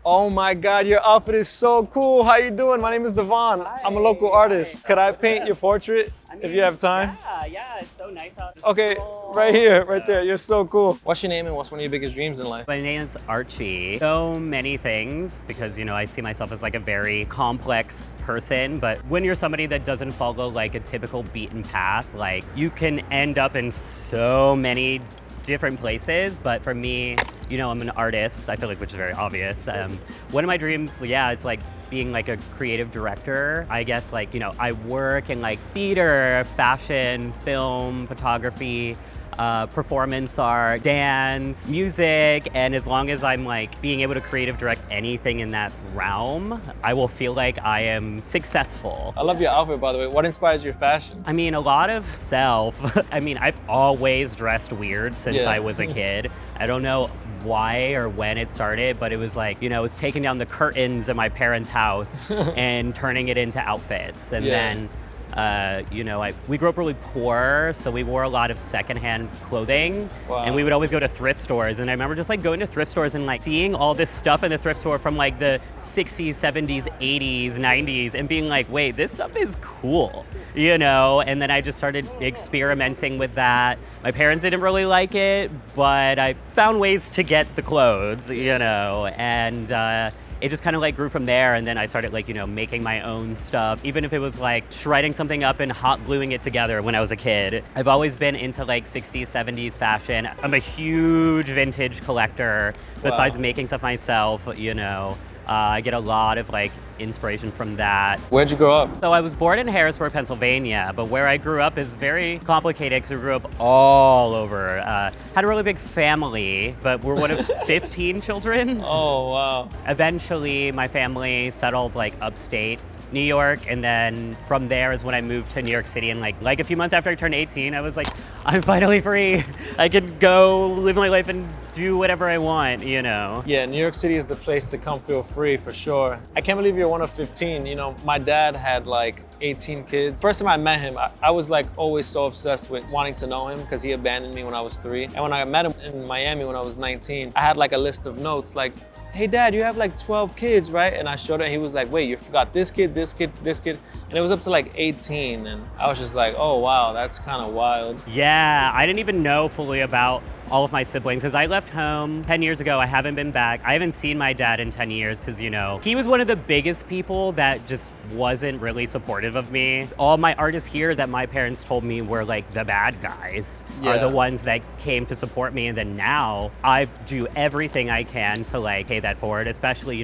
Oh my God, your outfit is so cool. How you doing? My name is Devon. I'm a local artist. Could I paint your portrait if you have time? Yeah, it's so nice out. Okay, right here, right there. You're so cool. What's your name and what's one of your biggest dreams in life? My name is Archie. So many things because, I see myself as like a very complex person, but when you're somebody that doesn't follow like a typical beaten path, like you can end up in so many different places. But for me, I'm an artist, I feel like, which is very obvious. One of my dreams, it's like being like a creative director. I guess like, I work in like theater, fashion, film, photography, performance art, dance, music, and as long as I'm like being able to creative direct anything in that realm, I will feel like I am successful. I love your outfit, by the way. What inspires your fashion? I mean, a lot of self. I mean, I've always dressed weird since I was a kid. I don't know why or when it started, but it was like, it was taking down the curtains in my parents' house and turning it into outfits. And then we grew up really poor, so we wore a lot of secondhand clothing. Wow. And we would always go to thrift stores. And I remember just like going to thrift stores and like seeing all this stuff in the thrift store from like the 60s, 70s, 80s, 90s and being like, wait, this stuff is cool, And then I just started experimenting with that. My parents didn't really like it, but I found ways to get the clothes, and it just kind of like grew from there. And then I started like, making my own stuff, even if it was like shredding something up and hot gluing it together when I was a kid. I've always been into like 60s, 70s fashion. I'm a huge vintage collector. Besides making stuff myself, I get a lot of like inspiration from that. Where'd you grow up? So I was born in Harrisburg, Pennsylvania, but where I grew up is very complicated because we grew up all over. Had a really big family, but we're one of 15 children. Oh, wow. Eventually, my family settled like upstate New York, and then from there is when I moved to New York City. And like a few months after I turned 18, I was like, I'm finally free. I can go live my life and do whatever I want, Yeah, New York City is the place to come feel free, for sure. I can't believe you're one of 15. My dad had like 18 kids. First time I met him, I was like always so obsessed with wanting to know him because he abandoned me when I was 3. And when I met him in Miami when I was 19, I had like a list of notes like, hey Dad, you have like 12 kids, right? And I showed him, he was like, wait, you forgot this kid, this kid, this kid. And it was up to like 18. And I was just like, oh wow, that's kind of wild. Yeah, I didn't even know fully about all of my siblings because I left home 10 years ago. I haven't been back. I haven't seen my dad in 10 years because, he was one of the biggest people that just wasn't really supportive of me. All my artists here that my parents told me were like the bad guys are the ones that came to support me. And then now I do everything I can to like pay that forward, especially,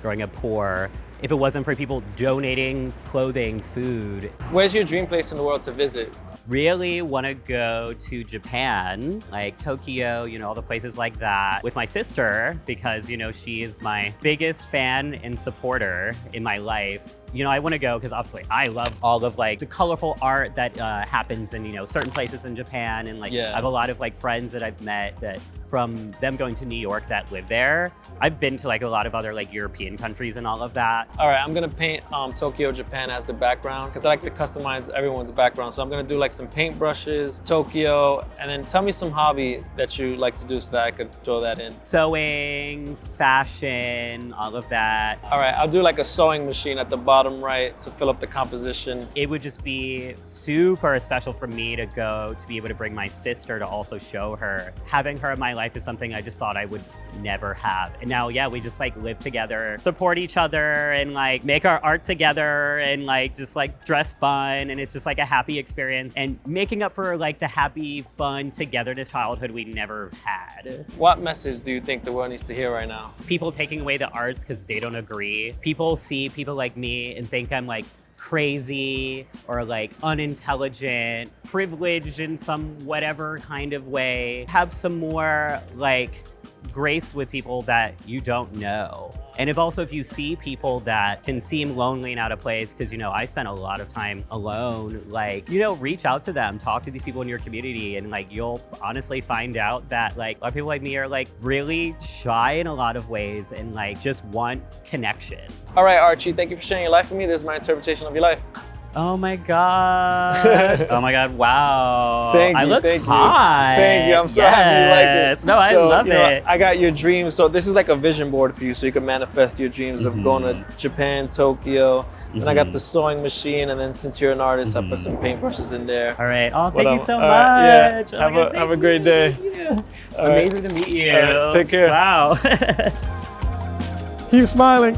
growing up poor. If it wasn't for people donating clothing, food. Where's your dream place in the world to visit? Really want to go to Japan, like Tokyo, all the places like that with my sister because, she is my biggest fan and supporter in my life. I want to go because obviously I love all of like the colorful art that happens in, certain places in Japan. And like, I have a lot of like friends that I've met that from them going to New York that live there. I've been to like a lot of other like European countries and all of that. All right, I'm gonna paint Tokyo, Japan as the background because I like to customize everyone's background. So I'm gonna do like some paint brushes, Tokyo, and then tell me some hobby that you like to do so that I could throw that in. Sewing, fashion, all of that. All right, I'll do like a sewing machine at the bottom right to fill up the composition. It would just be super special for me to go to be able to bring my sister to also show her. Having her in my life is something I just thought I would never have. And now, we just like live together, support each other and like make our art together and like just like dress fun. And it's just like a happy experience and making up for like the happy, fun, togetherness childhood we never had. What message do you think the world needs to hear right now? People taking away the arts because they don't agree. People see people like me and think I'm like crazy or like unintelligent, privileged in some whatever kind of way. Have some more like grace with people that you don't know. And if you see people that can seem lonely and out of place, because, I spent a lot of time alone, like, reach out to them, talk to these people in your community, and like, you'll honestly find out that like, a lot of people like me are like really shy in a lot of ways and like just want connection. All right, Archie, thank you for sharing your life with me. This is my interpretation of your life. Oh my god. Oh my god, wow. Thank you, I look thank you. hot. Thank you. I'm so happy you like it. No, I love it. I got your dreams. So this is like a vision board for you, so you can manifest your dreams of going to Japan, Tokyo. And I got the sewing machine, and then since you're an artist, I put some paintbrushes in there. All right. Oh, thank you so much. Right, yeah. Oh my God, Have a great day. Amazing to meet you. Take care. Wow. Keep smiling.